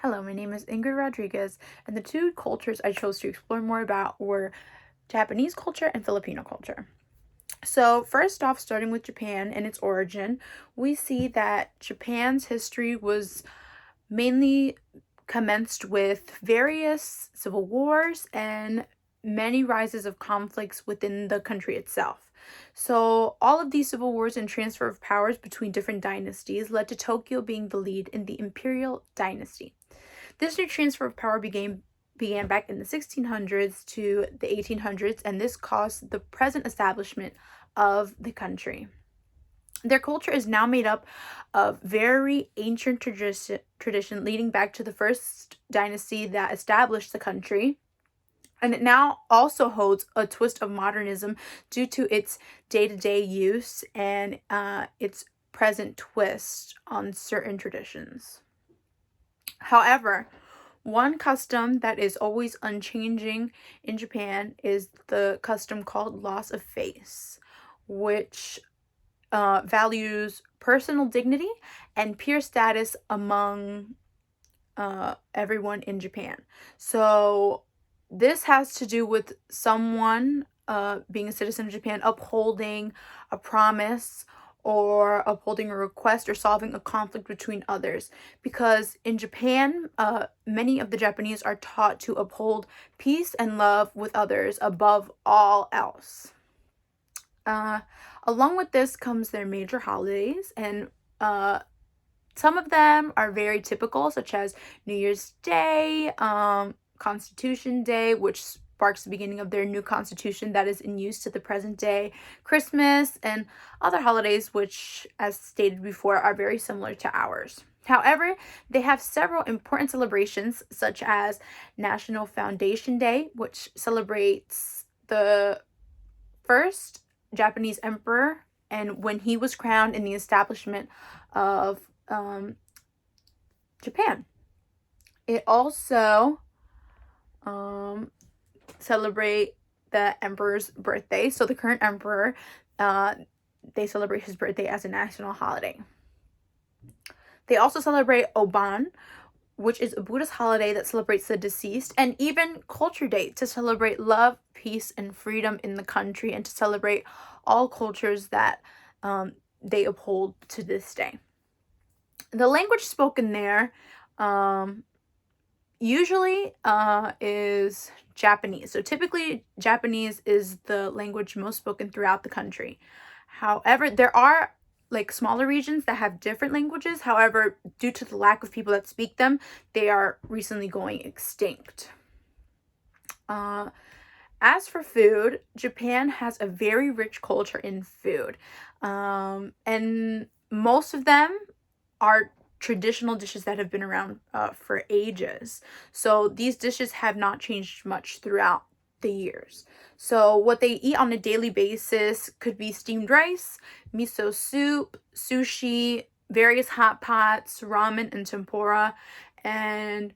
Hello, my name is Ingrid Rodriguez, and the two cultures I chose to explore more about were Japanese culture and Filipino culture. So, first off, starting with Japan and its origin, we see that Japan's history was mainly commenced with various civil wars and many rises of conflicts within the country itself. So, all of these civil wars and transfer of powers between different dynasties led to Tokyo being the lead in the imperial dynasty. This new transfer of power began back in the 1600s to the 1800s, and this caused the present establishment of the country. Their culture is now made up of very ancient tradition leading back to the first dynasty that established the country. And it now also holds a twist of modernism due to its day to day use and its present twist on certain traditions. However, one custom that is always unchanging in Japan is the custom called loss of face, which values personal dignity and peer status among everyone in Japan. So, this has to do with someone being a citizen of Japan upholding a promise or upholding a request or solving a conflict between others. Because in Japan, many of the Japanese are taught to uphold peace and love with others above all else. Uh, Along with this comes their major holidays, and some of them are very typical, such as New Year's Day, Constitution Day, which sparks the beginning of their new constitution that is in use to the present day, Christmas, and other holidays, which, as stated before, are very similar to ours. However, they have several important celebrations, such as National Foundation Day, which celebrates the first Japanese emperor and when he was crowned in the establishment of Japan. It also celebrate the emperor's birthday. So the current emperor, they celebrate his birthday as a national holiday. They also celebrate Oban, which is a Buddhist holiday that celebrates the deceased, and even Culture Day to celebrate love, peace, and freedom in the country and to celebrate all cultures that they uphold to this day. The language spoken there usually is Japanese. So typically, Japanese is the language most spoken throughout the country. However, there are like smaller regions that have different languages. However, due to the lack of people that speak them, they are recently going extinct. As for food, Japan has a very rich culture in food. And most of them are traditional dishes that have been around for ages. So these dishes have not changed much throughout the years. So what they eat on a daily basis could be steamed rice, miso soup, sushi, various hot pots, ramen, and tempura. And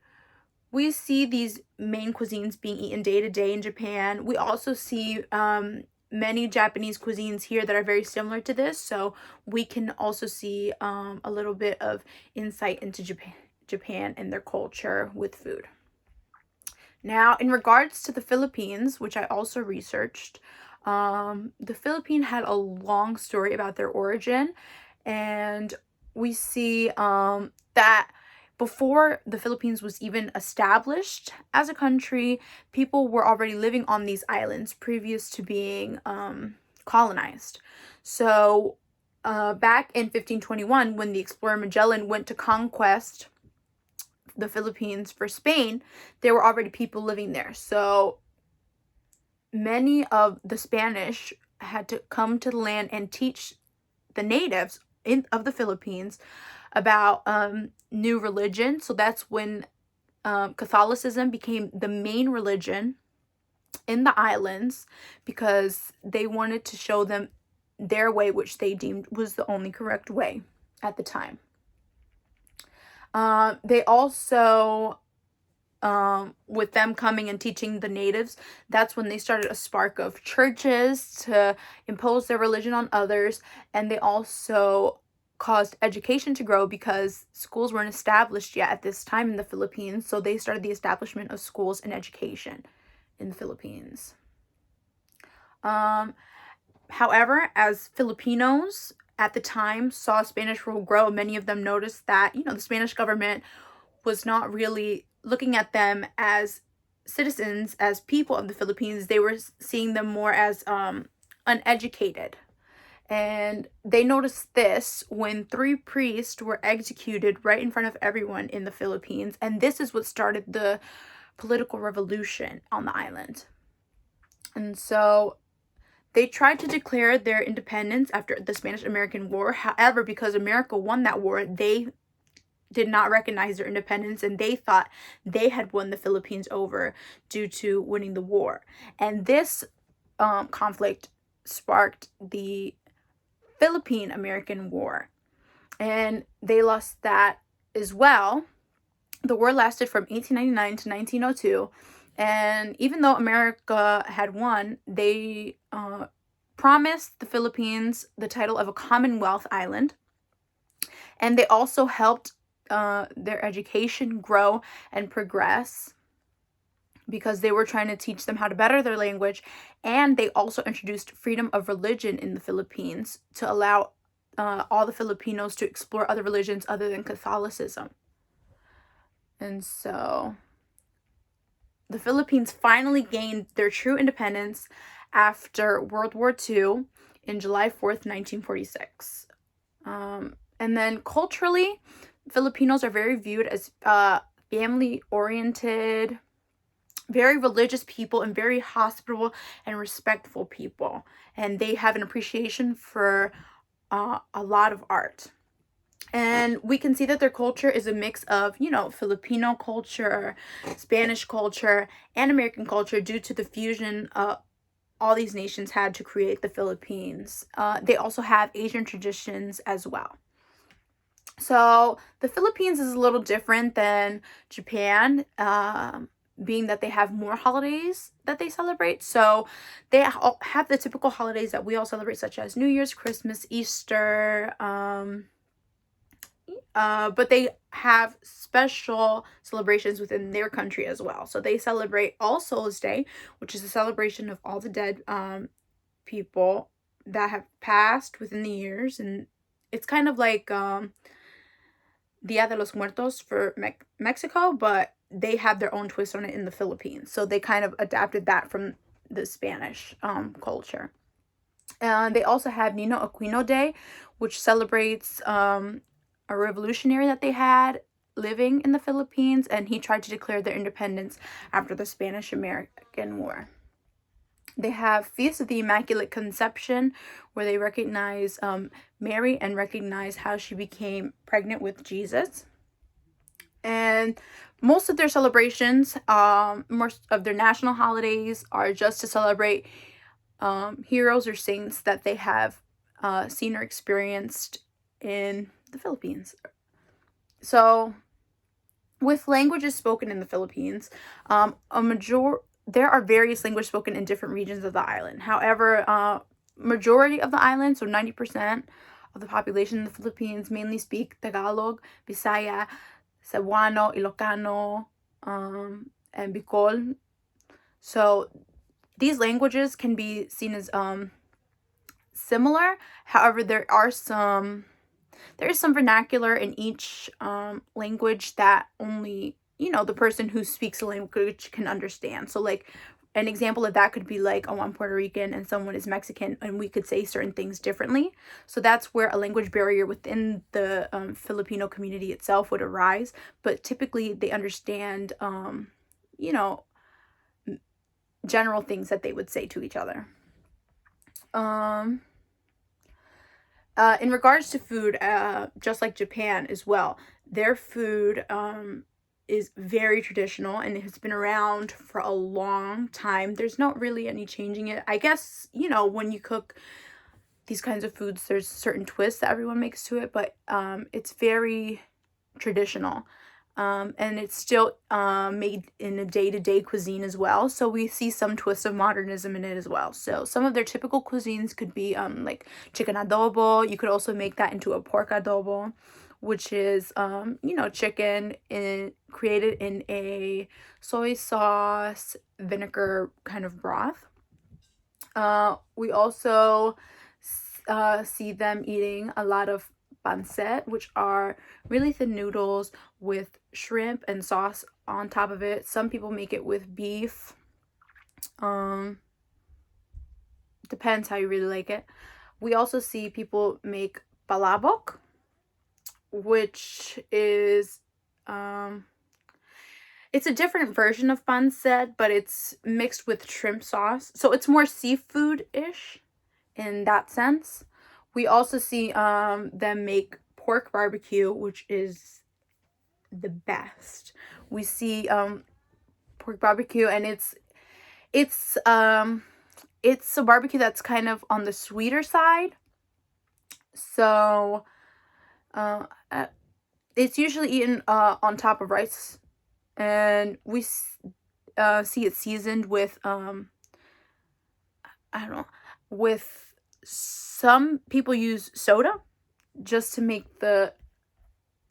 we see these main cuisines being eaten day to day in Japan. We also see many Japanese cuisines here that are very similar to this, so we can also see a little bit of insight into Japan and their culture with food. Now, in regards to the Philippines, which I also researched, the Philippines had a long story about their origin, and we see that before the Philippines was even established as a country, people were already living on these islands previous to being colonized. So, back in 1521, when the explorer Magellan went to conquest the Philippines for Spain, there were already people living there. So, many of the Spanish had to come to the land and teach the natives of the Philippines about new religion. So that's when Catholicism became the main religion in the islands because they wanted to show them their way, which they deemed was the only correct way at the time. They also, with them coming and teaching the natives, that's when they started a spark of churches to impose their religion on others, and they also caused education to grow because schools weren't established yet at this time in the Philippines. So they started the establishment of schools and education in the Philippines. However, as Filipinos at the time saw Spanish rule grow, many of them noticed that, the Spanish government was not really looking at them as citizens, as people of the Philippines. They were seeing them more as uneducated. And they noticed this when 3 priests were executed right in front of everyone in the Philippines. And this is what started the political revolution on the island. And so they tried to declare their independence after the Spanish-American War. However, because America won that war, they did not recognize their independence, and they thought they had won the Philippines over due to winning the war. And this conflict sparked the Philippine-American War, and they lost that as well. The war lasted from 1899 to 1902, and even though America had won, they promised the Philippines the title of a Commonwealth island, and they also helped their education grow and progress because they were trying to teach them how to better their language. And they also introduced freedom of religion in the Philippines to allow all the Filipinos to explore other religions other than Catholicism. And so the Philippines finally gained their true independence after World War II in July 4th, 1946. And then culturally, Filipinos are very viewed as family-oriented, very religious people, and very hospitable and respectful people. And they have an appreciation for a lot of art. And we can see that their culture is a mix of, Filipino culture, Spanish culture, and American culture due to the fusion all these nations had to create the Philippines. They also have Asian traditions as well. So the Philippines is a little different than Japan, being that they have more holidays that they celebrate. So they have the typical holidays that we all celebrate, such as New Year's, Christmas, Easter, but they have special celebrations within their country as well. So they celebrate All Souls Day, which is a celebration of all the dead people that have passed within the years. And it's kind of like Dia de los Muertos for Mexico, but they have their own twist on it in the Philippines. So they kind of adapted that from the Spanish culture. They also have Nino Aquino Day, which celebrates a revolutionary that they had living in the Philippines, and he tried to declare their independence after the Spanish-American War. They have Feast of the Immaculate Conception, where they recognize Mary and recognize how she became pregnant with Jesus. And most of their celebrations, most of their national holidays are just to celebrate heroes or saints that they have seen or experienced in the Philippines. So, with languages spoken in the Philippines, there are various languages spoken in different regions of the island. However, majority of the island, so 90% of the population in the Philippines, mainly speak Tagalog, Bisaya, Cebuano, Ilocano, and Bicol. So these languages can be seen as similar. However, there is some vernacular in each language that only the person who speaks the language can understand. So like an example of that could be like, oh, I'm Puerto Rican and someone is Mexican, and we could say certain things differently. So that's where a language barrier within the Filipino community itself would arise. But typically they understand, general things that they would say to each other. In regards to food, just like Japan as well, their food is very traditional and it has been around for a long time. There's not really any changing it. I guess, when you cook these kinds of foods, there's certain twists that everyone makes to it, but it's very traditional. and it's still made in a day-to-day cuisine as well. So we see some twists of modernism in it as well. So some of their typical cuisines could be like chicken adobo. You could also make that into a pork adobo, which is chicken created in a soy sauce vinegar kind of broth. We also see them eating a lot of pancit, which are really thin noodles with shrimp and sauce on top of it. Some people make it with beef. Depends how you really like it. We also see people make palabok, which is it's a different version of pancit, but it's mixed with shrimp sauce. So it's more seafood-ish in that sense. We also see them make pork barbecue, which is the best. We see pork barbecue, and it's a barbecue that's kind of on the sweeter side. So it's usually eaten on top of rice, and we see it seasoned with I don't know, with some people use soda just to make the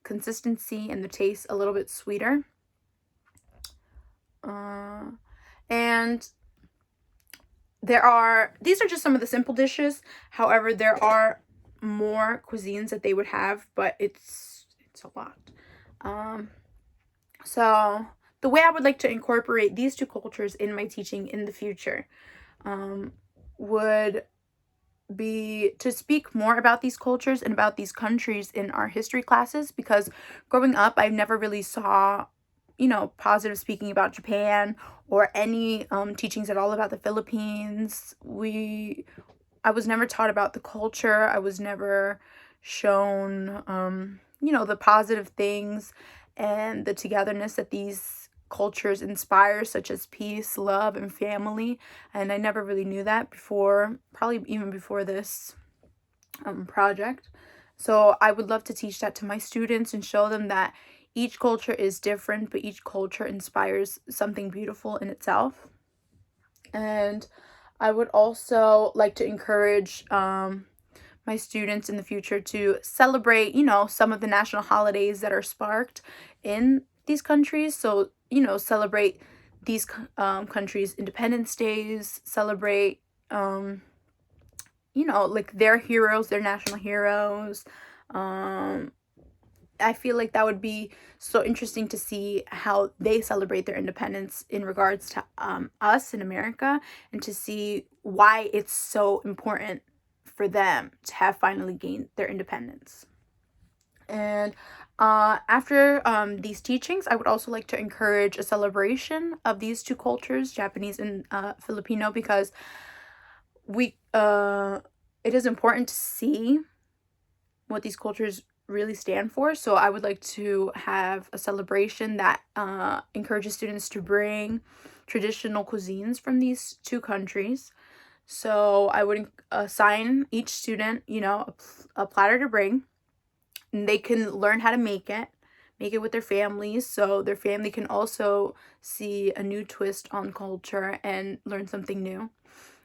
consistency and the taste a little bit sweeter. And these are just some of the simple dishes. However, there are more cuisines that they would have, but it's a lot. So the way I would like to incorporate these two cultures in my teaching in the future would be to speak more about these cultures and about these countries in our history classes, because growing up I never really saw positive speaking about Japan or any teachings at all about the Philippines. I was never taught about the culture. I was never shown the positive things and the togetherness that these cultures inspire, such as peace, love, and family. And I never really knew that before, probably even before this project. So I would love to teach that to my students and show them that each culture is different, but each culture inspires something beautiful in itself. And I would also like to encourage my students in the future to celebrate, some of the national holidays that are sparked in these countries. So, celebrate these countries' Independence Days, celebrate, like their heroes, their national heroes. I feel like that would be so interesting to see how they celebrate their independence in regards to us in America, and to see why it's so important for them to have finally gained their independence. And after these teachings, I would also like to encourage a celebration of these two cultures, Japanese and Filipino, because it is important to see what these cultures really stand for. So I would like to have a celebration that encourages students to bring traditional cuisines from these two countries. So I would assign each student, a platter to bring, and they can learn how to make it with their families, so their family can also see a new twist on culture and learn something new.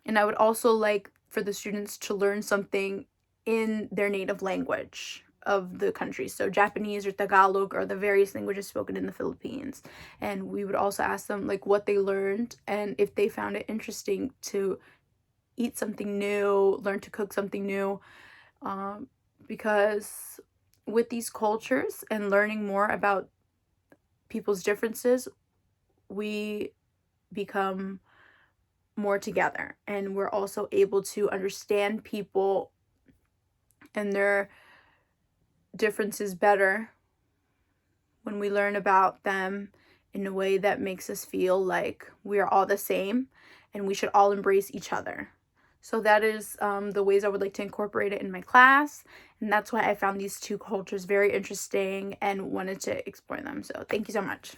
And I would also like for the students to learn something in their native language of the country. So Japanese or Tagalog or the various languages spoken in the Philippines. And we would also ask them like what they learned and if they found it interesting to eat something new, learn to cook something new. Because with these cultures and learning more about people's differences, we become more together, and we're also able to understand people and their differences better when we learn about them in a way that makes us feel like we are all the same and we should all embrace each other. So that is the ways I would like to incorporate it in my class, and that's why I found these two cultures very interesting and wanted to explore them. So thank you so much.